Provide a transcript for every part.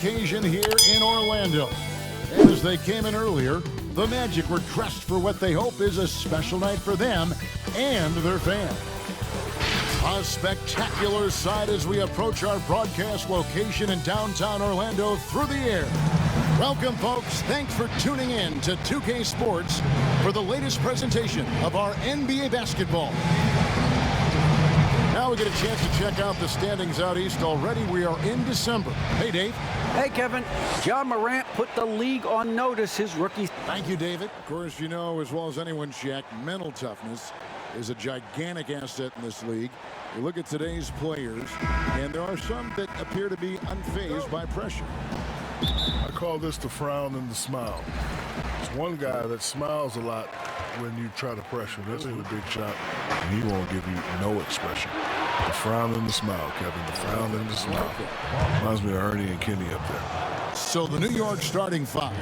occasion here in Orlando. And as they came in earlier, the Magic were dressed for what they hope is a special night for them and their fans. A spectacular sight as we approach our broadcast location in downtown Orlando through the air. Welcome, folks. Thanks for tuning in to 2K Sports for the latest presentation of our NBA basketball. Now we get a chance to check out the standings out east already. We are in December. Hey, Dave. Hey, Kevin. John Morant put the league on notice his rookie. Thank you, David. Of course, you know as well as anyone, Shaq, mental toughness is a gigantic asset in this league. You look at today's players, and there are some that appear to be unfazed by pressure. I call this the frown and the smile. There's one guy that smiles a lot when you try to pressure. That's a big shot, and he won't give you no expression. The frown and the smile, Kevin. The frown and the smile. Reminds me of Ernie and Kenny up there. So the New York starting five.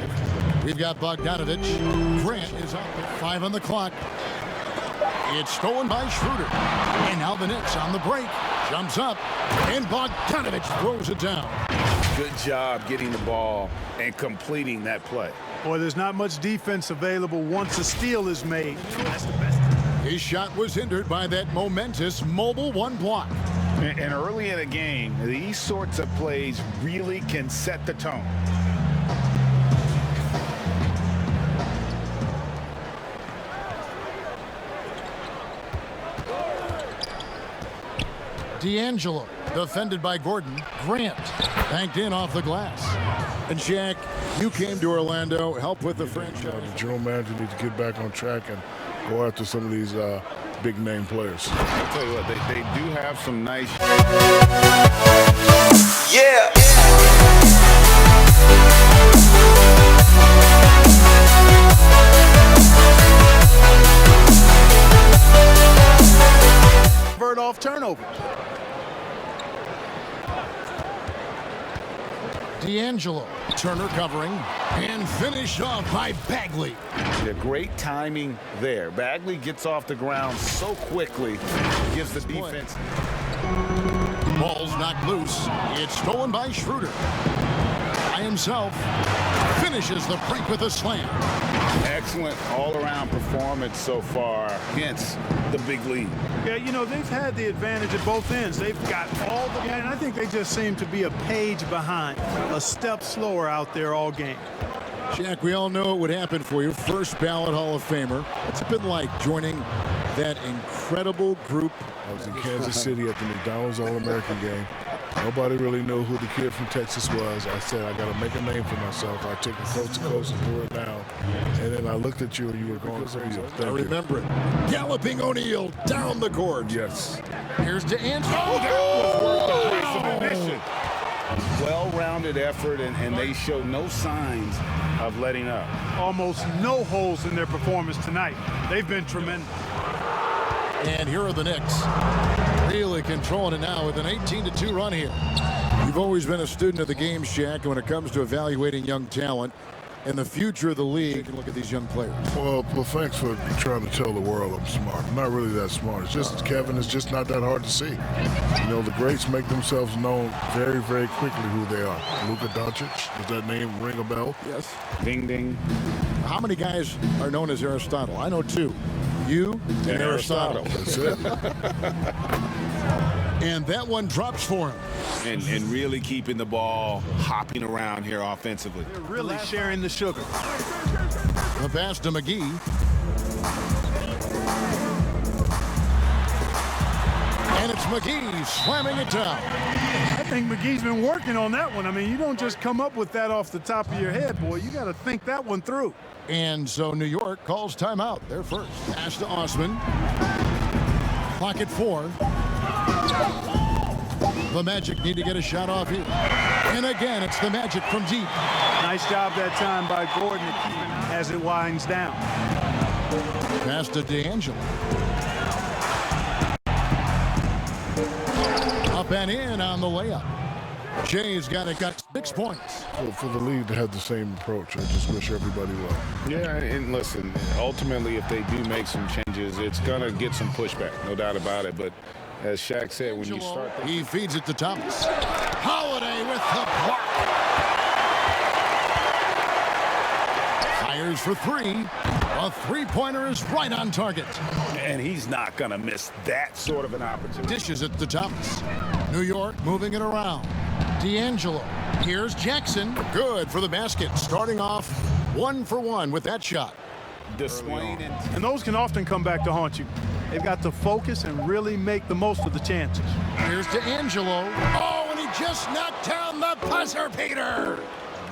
We've got Bogdanovich. Grant is up at 5 on the clock. It's stolen by Schroeder. And now the Knicks on the break. Jumps up. And Bogdanovich throws it down. Good job getting the ball and completing that play. Boy, there's not much defense available once a steal is made. That's the best. His shot was hindered by that momentous mobile one block. And early in a game, these sorts of plays really can set the tone. D'Angelo, defended by Gordon. Grant, banked in off the glass. And Shaq, you came to Orlando, help with the franchise. The general manager needs to get back on track and go after some of these big-name players. I'll tell you what, they do have some nice... Yeah! Bird off turnover. D'Angelo, Turner covering, and finished off by Bagley. Yeah, great timing there. Bagley gets off the ground so quickly, gives the defense. Ball's knocked loose. It's stolen by Schroeder. By himself, finishes the break with a slam. Excellent all-around performance so far against the big lead. Yeah, you know, they've had the advantage at both ends. They've got all the... And I think they just seem to be a page behind, a step slower out there all game. Shaq, we all know it would happen for you. First ballot Hall of Famer. What's it been like joining that incredible group? I was in Kansas City at the McDonald's All-American game. Nobody really knew who the kid from Texas was. I said, I got to make a name for myself. I took it coast to coast and threw it down. And then I looked at you and you were going crazy. I remember it. Galloping O'Neal down the court. Yes. Here's D'Angelo. Oh, that was worth the price of admission. Well-rounded effort, and they show no signs of letting up. Almost no holes in their performance tonight. They've been tremendous. And here are the Knicks. Really controlling it now with an 18-2 run here. You've always been a student of the game, Shaq, when it comes to evaluating young talent and the future of the league. And look at these young players. Well, thanks for trying to tell the world I'm smart. I'm not really that smart. It's just, Kevin, it's just not that hard to see. You know, the greats make themselves known very, very quickly who they are. Luka Doncic, does that name ring a bell? Yes. Ding, ding. How many guys are known as Aristotle? I know two. You and Aristotle. That's it. And that one drops for him. And really keeping the ball hopping around here offensively. They're really sharing the sugar. The pass to McGee. And it's McGee slamming it down. I think McGee's been working on that one. I mean, you don't just come up with that off the top of your head, boy. You got to think that one through. And so New York calls timeout. They're first. Pass to Osman. Clock at 4. The Magic need to get a shot off here. And again, it's the Magic from deep. Nice job that time by Gordon to keep it as it winds down. Pass to D'Angelo. Up and in on the layup. Jay's got 6 points. For the league to have the same approach, I just wish everybody well. Yeah, and listen, ultimately, if they do make some changes, it's going to get some pushback, no doubt about it. But as Shaq said, when you start... He feeds it to Thomas. Holiday with the block. fires for three. A three-pointer is right on target. And he's not going to miss that sort of an opportunity. Dishes it to Thomas. New York moving it around. D'Angelo. Here's Jackson. Good for the basket. Starting off 1 for 1 with that shot. Displaying it. And those can often come back to haunt you. They've got to focus and really make the most of the chances. Here's D'Angelo. Oh, and he just knocked down the buzzer beater.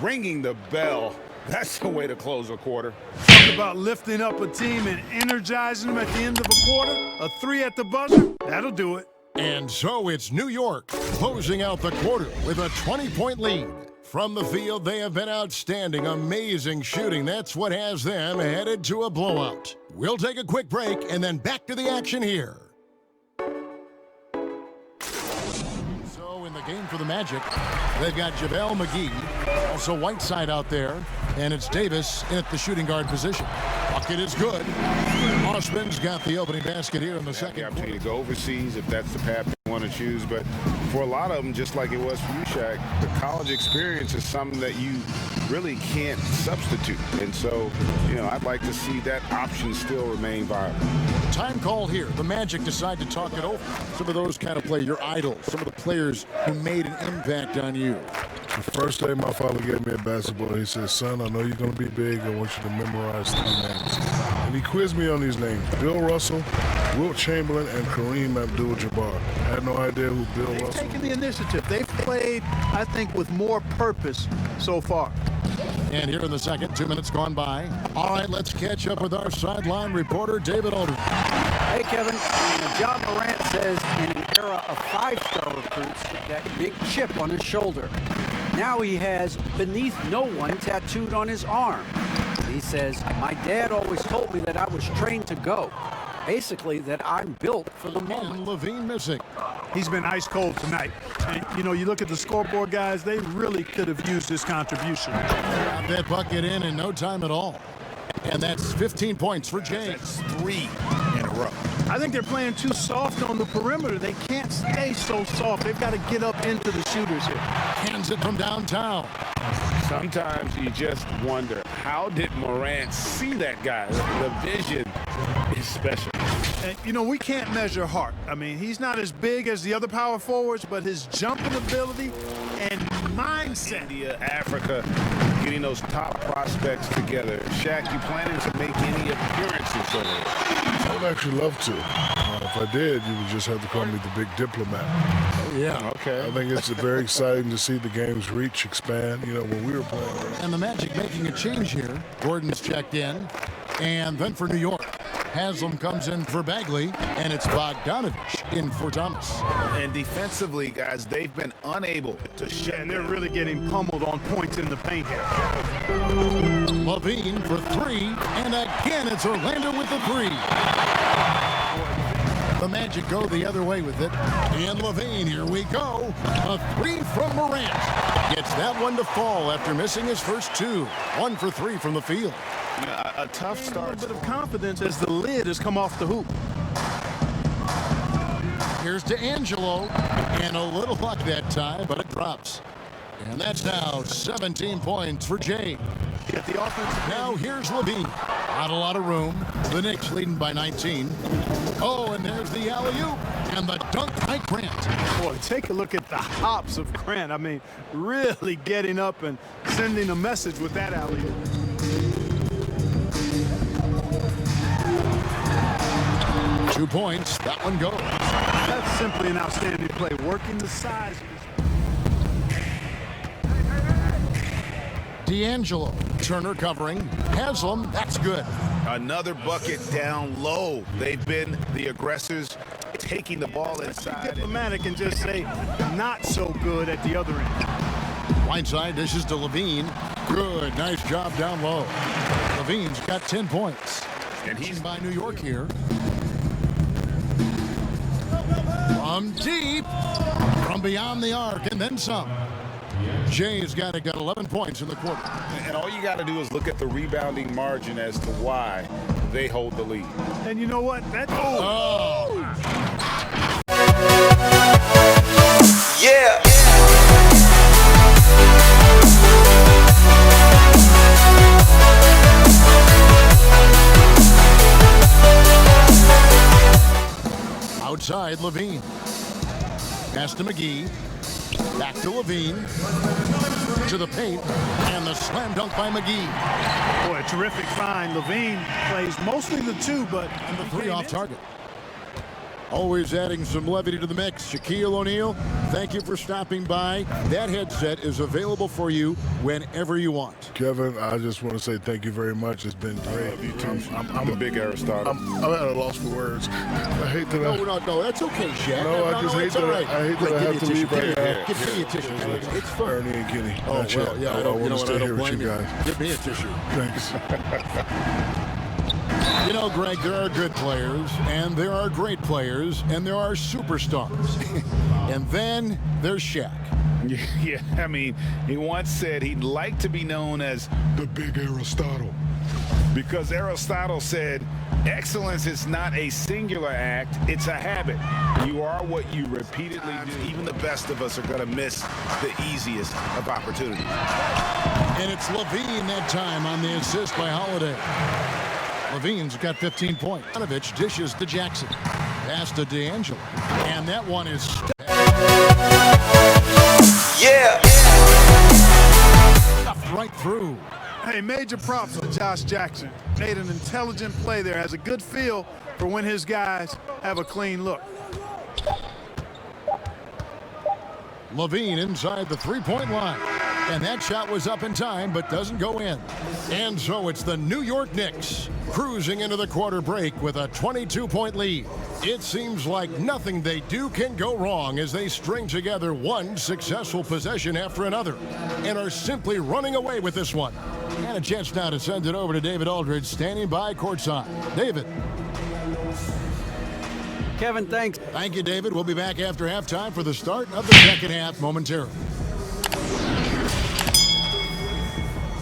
Ringing the bell. That's the way to close a quarter. Talk about lifting up a team and energizing them at the end of a quarter. A three at the buzzer, that'll do it. And so it's New York closing out the quarter with a 20-point lead. From the field, they have been outstanding, amazing shooting. That's what has them headed to a blowout. We'll take a quick break and then back to the action here. So in the game for the Magic, they've got JaVale McGee, also Whiteside out there, and it's Davis at the shooting guard position. Bucket is good. Osman's got the opening basket here in the second. The opportunity to go overseas if that's the path they want to choose. But for a lot of them, just like it was for you, Shaq, the college experience is something that you really can't substitute. And so, I'd like to see that option still remain viable. Time call here. The Magic decide to talk it over. Some of those kind of play your idols, some of the players who made an impact on you. The first day my father gave me a basketball, he said, son, I know you're going to be big. I want you to memorize 3 names. And he quizzed me on these names: Bill Russell, Wilt Chamberlain, and Kareem Abdul-Jabbar. I had no idea who Bill They've Russell taken the initiative. They've played, I think, with more purpose so far. And here in the second, 2 minutes gone by. All right, let's catch up with our sideline reporter, David Aldridge. Hey, Kevin. John Morant says in an era of 5-star recruits, that big chip on his shoulder. Now he has "beneath no one" tattooed on his arm. He says, my dad always told me that I was trained to go. Basically, that I'm built for the moment. And Levine missing. He's been ice cold tonight. And, you look at the scoreboard, guys, they really could have used his contribution. Got that bucket in no time at all. And that's 15 points for James. That's 3 in a row. I think they're playing too soft on the perimeter. They can't stay so soft. They've got to get up into the shooters here. Hands it from downtown. Sometimes you just wonder, how did Morant see that guy? The vision is special. And, we can't measure heart. I mean, he's not as big as the other power forwards, but his jumping ability and mindset. India, Africa, getting those top prospects together. Shaq, you planning to make any appearances over there? I would actually love to. If I did, you would just have to call me the big diplomat. Yeah. Okay. I think it's very exciting to see the game's reach expand. When we were playing. And the Magic making a change here. Gordon's checked in. And then for New York, Haslam comes in for Bagley, and it's Bogdanovich in for Thomas. And defensively, guys, they've been unable to shut. And they're really getting pummeled on points in the paint here. Levine for 3, and again it's Orlando with the 3. The Magic go the other way with it. And Levine, here we go. A 3 from Morant. Gets that one to fall after missing his first 2. 1 for 3 from the field. A tough A start. little bit of confidence as the lid has come off the hoop. Here's D'Angelo, and a little luck that time, but it drops. And that's now 17 points for James. Get the offensive. Now here's Levine. Not a lot of room. The Knicks leading by 19. Oh, and there's the alley-oop and the dunk by Grant. Boy, take a look at the hops of Grant. I mean, really getting up and sending a message with that alley-oop. Two points. That one goes. That's simply an outstanding play. Working the size. D'Angelo. Turner covering. Haslam. That's good. Another bucket down low. They've been the aggressors, taking the ball inside. Diplomatic and just say not so good at the other end. Whiteside dishes to Levine. Good. Nice job down low. Levine's got 10 points. And he's by New York here. From deep. From beyond the arc and then some. Jay's got 11 points in the quarter. And all you got to do is look at the rebounding margin as to why they hold the lead. And you know what? That Yeah. inside Levine. Pass to McGee. Back to Levine. To the paint. And the slam dunk by McGee. Boy, a terrific find. Levine plays mostly the two, but And the three off target. Always adding some levity to the mix. Shaquille O'Neal, thank you for stopping by. That headset is available for you whenever you want. Kevin, I just want to say thank you very much. It's been great. You too. I'm a big Aristotle. I'm at a loss for words. I hate that. No, that's okay, Shaq. No, I just hate that. Right. I hate that I have to leave right now. Give me a tissue. It's fun. Ernie and Kenny. Oh, Not well, yet. yeah, I want to stay here with blame you guys. Give me a tissue. Thanks. You know, Greg, there are good players, and there are great players, and there are superstars. And then there's Shaq. Yeah, I mean, he once said he'd like to be known as the big Aristotle. Because Aristotle said, excellence is not a singular act, it's a habit. You are what you repeatedly do. Even the best of us are going to miss the easiest of opportunities. And it's Levine that time on the assist by Holiday. Levine's got 15 points. Donovich dishes to Jackson. Pass to D'Angelo. And that one is stuffed right through. hey, major props to Josh Jackson. Made an intelligent play there. Has a good feel for when his guys have a clean look. Levine inside the three-point line. And that shot was up in time, but doesn't go in. And so it's the New York Knicks cruising into the quarter break with a 22-point lead. It seems like nothing they do can go wrong as they string together one successful possession after another and are simply running away with this one. And a chance now to send it over to David Aldridge, standing by courtside. David. Kevin, thanks. Thank you, David. We'll be back after halftime for the start of the second half momentarily.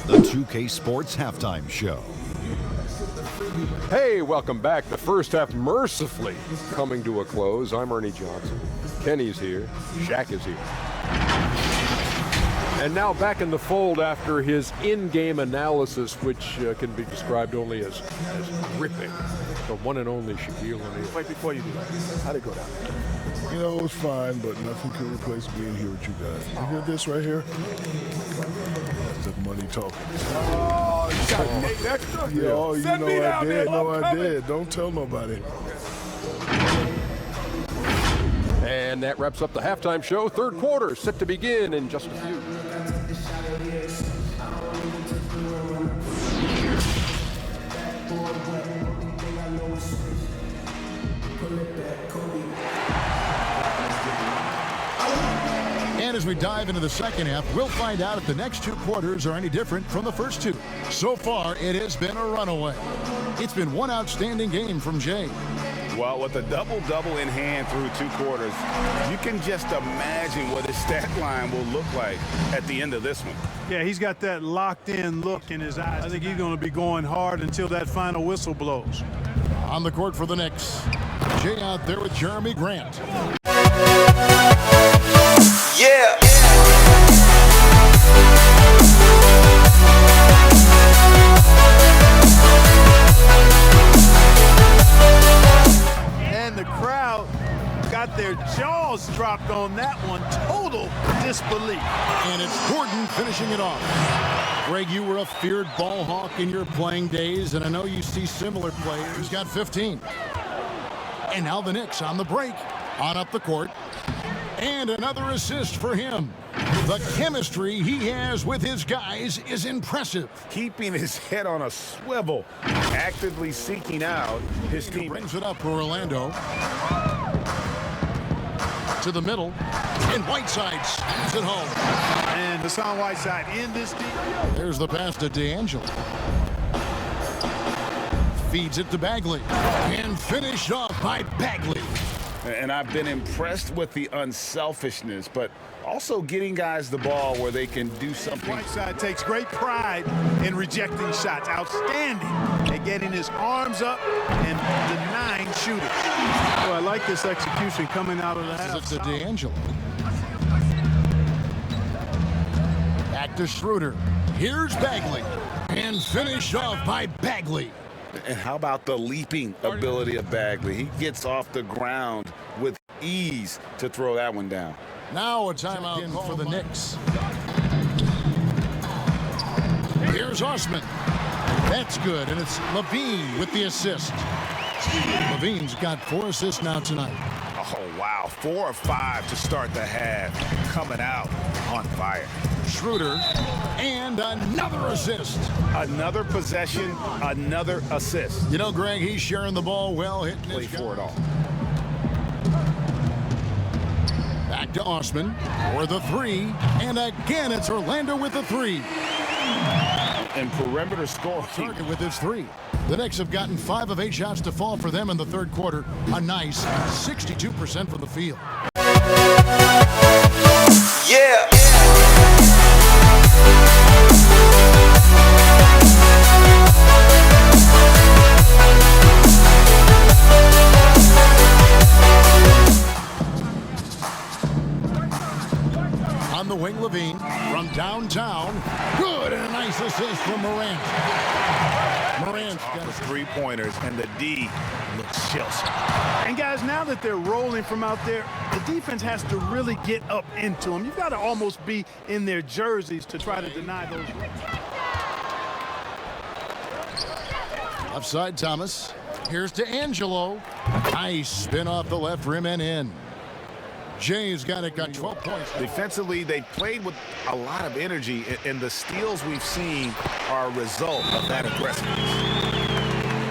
The 2K Sports Halftime Show. Hey, welcome back. The first half mercifully coming to a close. I'm Ernie Johnson. Kenny's here. Shaq is here. And now back in the fold after his in-game analysis, which can be described only as gripping. The one and only Shaquille O'Neal. Wait, before you do that, how'd it go down? You know, it was fine, but nothing could replace being here with you guys. You hear this right here? That's the money talking. Oh, you got Nate extra? Yo, you Send know me I down there. did. No, I'm I coming. did. Don't tell nobody. And that wraps up the halftime show. Third quarter set to begin in just a few. And as we dive into the second half, we'll find out if the next two quarters are any different from the first two. So far, it has been a runaway. It's been one outstanding game from Jay. Well, with a double-double in hand through two quarters, you can just imagine what his stat line will look like at the end of this one. Yeah, he's got that locked-in look in his eyes. I think he's going to be going hard until that final whistle blows. On the court for the Knicks, Jay out there with Jeremy Grant. Yeah. And the crowd got their jaws dropped on that one. Total disbelief. And it's Gordon finishing it off. Greg, you were a feared ball hawk in your playing days, and I know you see similar players. He's got 15. And now the Knicks on the break, on up the court. And another assist for him. The chemistry he has with his guys is impressive. Keeping his head on a swivel, actively seeking out his team. Brings it up for Orlando. To the middle. And Whiteside snaps it home. And Hassan Whiteside in this deal. There's the pass to D'Angelo. Feeds it to Bagley. And finished off by Bagley. And I've been impressed with the unselfishness, but also getting guys the ball where they can do something. Whiteside takes great pride in rejecting shots. Outstanding at getting his arms up and denying shooters. Well, I like this execution coming out of the half. It's to D'Angelo. Back to Schroeder. Here's Bagley. And finished off by Bagley. And how about the leaping ability of Bagley? He gets off the ground with ease to throw that one down. Now a timeout for the Knicks. Here's Osman. That's good, and it's Levine with the assist. Levine's got 4 assists now tonight. Oh, wow. 4 of 5 to start the half. Coming out on fire. Schroeder, and another assist. Another possession, another assist. You know, Greg, he's sharing the ball well, hitting Play his for it all. Back to Osman for the 3, and again it's Orlando with the 3. And perimeter scoring. Target with his 3. The Knicks have gotten 5 of 8 shots to fall for them in the third quarter. A nice 62% from the field. Yeah. On the wing, Levine from downtown. Good, and a nice assist from Morant. Morant's got For 3-pointers, and the D looks shell-shocked. And guys, now that they're rolling from out there, the defense has to really get up into them. You've got to almost be in their jerseys to try to deny those runs. Offside Thomas. Here's to Angelo. Nice spin off the left rim and in. Jay's got 12 points. Defensively, they played with a lot of energy, and the steals we've seen are a result of that aggressiveness.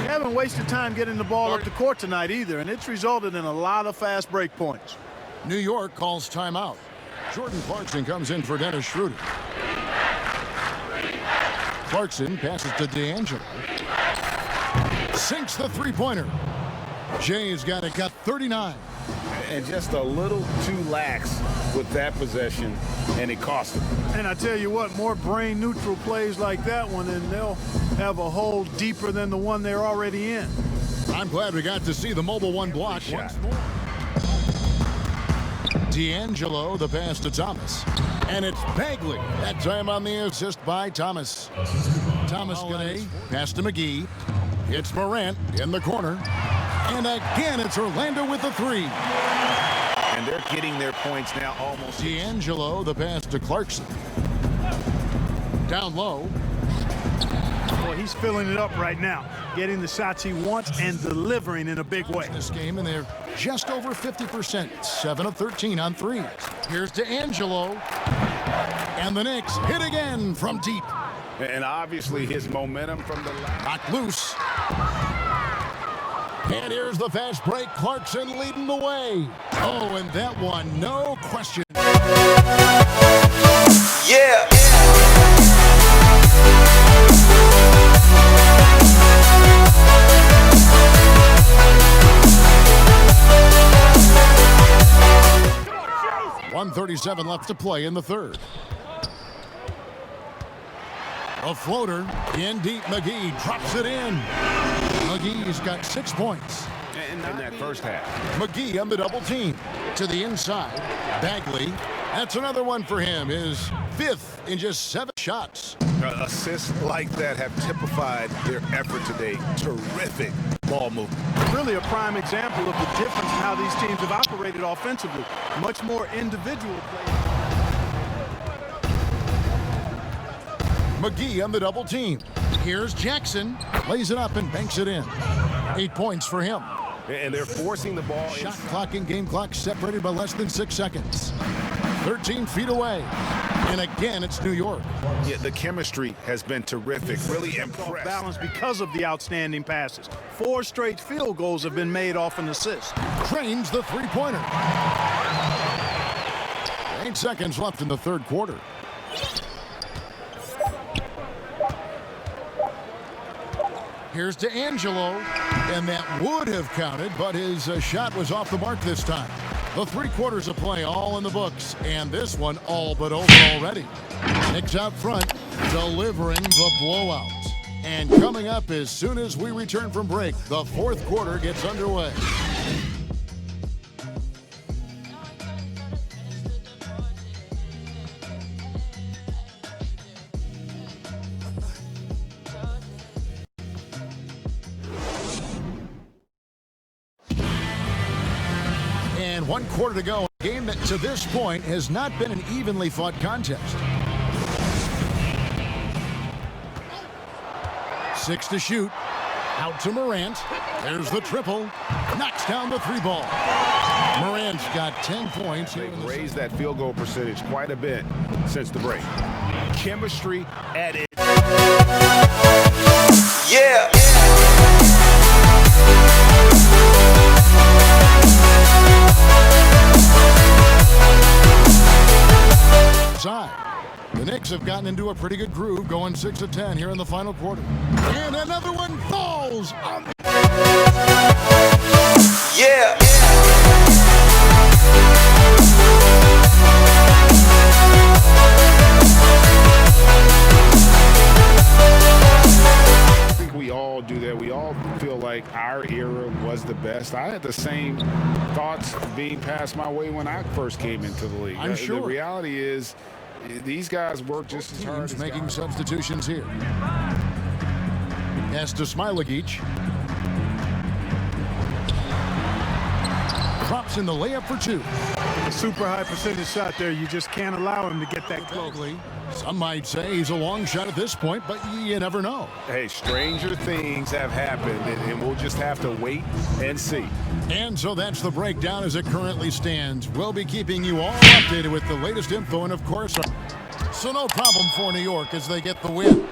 They haven't wasted time getting the ball up the court tonight either, and it's resulted in a lot of fast break points. New York calls timeout. Jordan Clarkson comes in for Dennis Schroeder. Clarkson passes to D'Angelo. Sinks the three-pointer. Jay's got 39. And just a little too lax with that possession, and it cost him. And I tell you what, more brain-neutral plays like that one, and they'll have a hole deeper than the one they're already in. I'm glad we got to see the mobile one block once more. D'Angelo, the pass to Thomas. And it's Bagley. That time on the assist by Thomas. Thomas Gane, pass to McGee. It's Morant in the corner. And again, it's Orlando with the 3. And they're getting their points now almost. D'Angelo, the pass to Clarkson. Down low. Boy, he's filling it up right now, getting the shots he wants and delivering in a big way. This game, and they're just over 50%, 7 of 13 on threes. Here's D'Angelo, and the Knicks hit again from deep. And obviously his momentum from the Knocked loose. And here's the fast break. Clarkson leading the way. Oh, and that one, no question. Yeah. .137 left to play in the third. A floater in deep. McGee drops it in. McGee's got 6 points in that first half. McGee on the double team to the inside. Bagley, that's another one for him. His 5th in just 7 shots. Assists like that have typified their effort today. Terrific ball movement. Really a prime example of the difference in how these teams have operated offensively. Much more individual play. McGee on the double team. Here's Jackson. Lays it up and banks it in. 8 points for him. And they're forcing the ball. Shot clock and game clock separated by less than 6 seconds. 13 feet away. And again, it's New York. Yeah, the chemistry has been terrific. Really impressed. Balance because of the outstanding passes. 4 straight field goals have been made off an assist. Trains the three-pointer. 8 seconds left in the third quarter. Here's D'Angelo, and that would have counted, but his shot was off the mark this time. The 3 quarters of play all in the books, and this one all but over already. Knicks out front, delivering the blowout. And coming up as soon as we return from break, the fourth quarter gets underway. And 1 quarter to go. A game that to this point has not been an evenly fought contest. 6 to shoot. Out to Morant. There's the triple. Knocks down the 3 ball. Morant's got 10 points. They've raised that field goal percentage quite a bit since the break. Chemistry at it. Yeah. Side. The Knicks have gotten into a pretty good groove, going 6 of 10 here in the final quarter. And another one falls on. Yeah. I think we all do that. We all feel like our era was the best. I had the same thoughts being passed my way when I first came into the league. I'm sure. The reality is these guys work just as hard as making guys. substitutions here. Pass to Smilagic. Drops in the layup for 2. A super high percentage shot there. You just can't allow him to get that close. Some might say he's a long shot at this point, but you never know. Hey, stranger things have happened, and we'll just have to wait and see. And so that's the breakdown as it currently stands. We'll be keeping you all updated with the latest info, and of course, so no problem for New York as they get the win.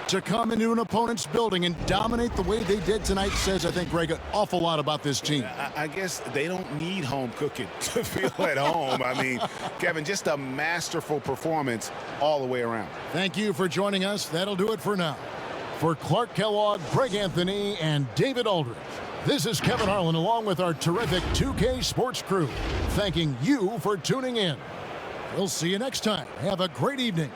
To come into an opponent's building and dominate the way they did tonight says, I think, Greg, an awful lot about this team. I guess they don't need home cooking to feel at home. I mean, Kevin, just a masterful performance all the way around. Thank you for joining us. That'll do it for now. For Clark Kellogg, Greg Anthony, and David Aldridge, this is Kevin Harlan along with our terrific 2K Sports crew, thanking you for tuning in. We'll see you next time. Have a great evening.